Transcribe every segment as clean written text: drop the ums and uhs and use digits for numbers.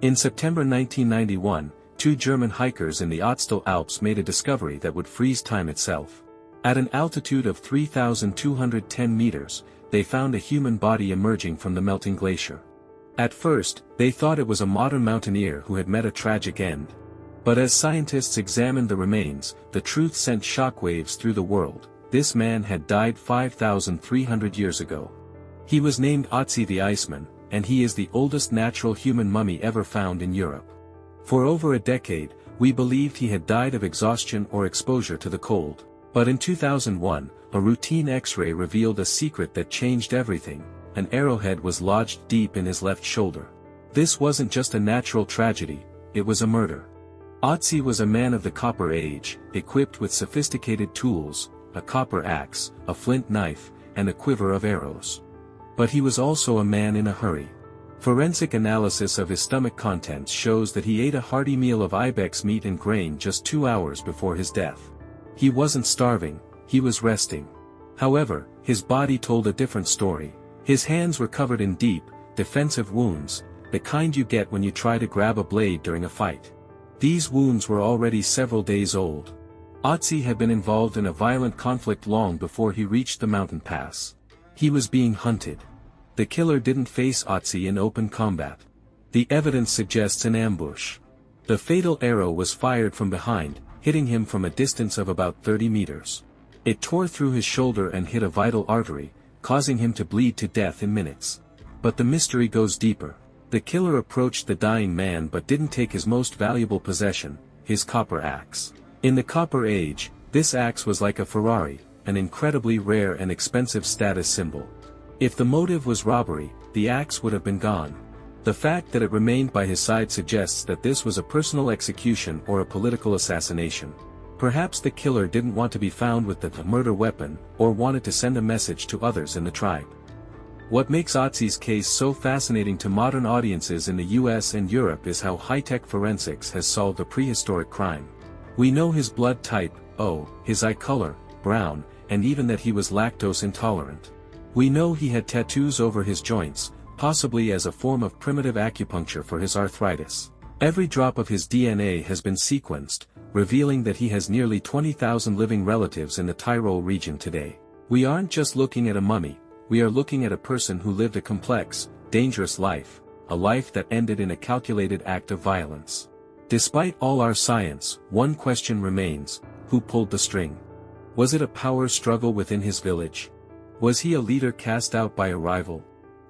In September 1991, two German hikers in the Ötzi Alps made a discovery that would freeze time itself. At an altitude of 3,210 meters, they found a human body emerging from the melting glacier. At first, they thought it was a modern mountaineer who had met a tragic end. But as scientists examined the remains, the truth sent shockwaves through the world. This man had died 5,300 years ago. He was named Ötzi the Iceman, and he is the oldest natural human mummy ever found in Europe. For over a decade, we believed he had died of exhaustion or exposure to the cold. But in 2001, a routine X-ray revealed a secret that changed everything. An arrowhead was lodged deep in his left shoulder. This wasn't just a natural tragedy, it was a murder. Ötzi was a man of the Copper Age, equipped with sophisticated tools, a copper axe, a flint knife, and a quiver of arrows. But he was also a man in a hurry. Forensic analysis of his stomach contents shows that he ate a hearty meal of ibex meat and grain just 2 hours before his death. He wasn't starving, he was resting. However, his body told a different story. His hands were covered in deep, defensive wounds, the kind you get when you try to grab a blade during a fight. These wounds were already several days old. Ötzi had been involved in a violent conflict long before he reached the mountain pass. He was being hunted. The killer didn't face Ötzi in open combat. The evidence suggests an ambush. The fatal arrow was fired from behind, hitting him from a distance of about 30 meters. It tore through his shoulder and hit a vital artery, causing him to bleed to death in minutes. But the mystery goes deeper. The killer approached the dying man but didn't take his most valuable possession, his copper axe. In the Copper Age, this axe was like a Ferrari, an incredibly rare and expensive status symbol. If the motive was robbery, the axe would have been gone. The fact that it remained by his side suggests that this was a personal execution or a political assassination. Perhaps the killer didn't want to be found with the murder weapon, or wanted to send a message to others in the tribe. What makes Ötzi's case so fascinating to modern audiences in the US and Europe is how high-tech forensics has solved a prehistoric crime. We know his blood type, O, his eye color, brown, and even that he was lactose intolerant. We know he had tattoos over his joints, possibly as a form of primitive acupuncture for his arthritis. Every drop of his DNA has been sequenced, revealing that he has nearly 20,000 living relatives in the Tyrol region today. We aren't just looking at a mummy, we are looking at a person who lived a complex, dangerous life, a life that ended in a calculated act of violence. Despite all our science, one question remains: who pulled the string? Was it a power struggle within his village? Was he a leader cast out by a rival?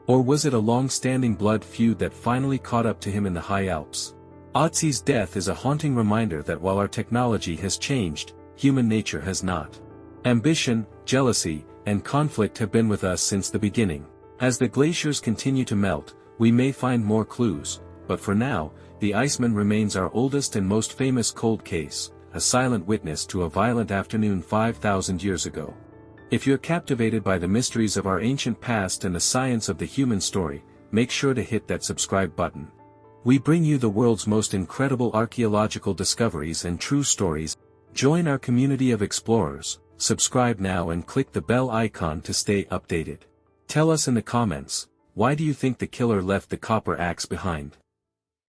Or was it a long-standing blood feud that finally caught up to him in the high Alps? Ötzi's death is a haunting reminder that while our technology has changed, human nature has not. Ambition, jealousy, and conflict have been with us since the beginning. As the glaciers continue to melt, we may find more clues, but for now, the Iceman remains our oldest and most famous cold case, a silent witness to a violent afternoon 5,000 years ago. If you're captivated by the mysteries of our ancient past and the science of the human story, make sure to hit that subscribe button. We bring you the world's most incredible archaeological discoveries and true stories. Join our community of explorers, subscribe now and click the bell icon to stay updated. Tell us in the comments, why do you think the killer left the copper axe behind?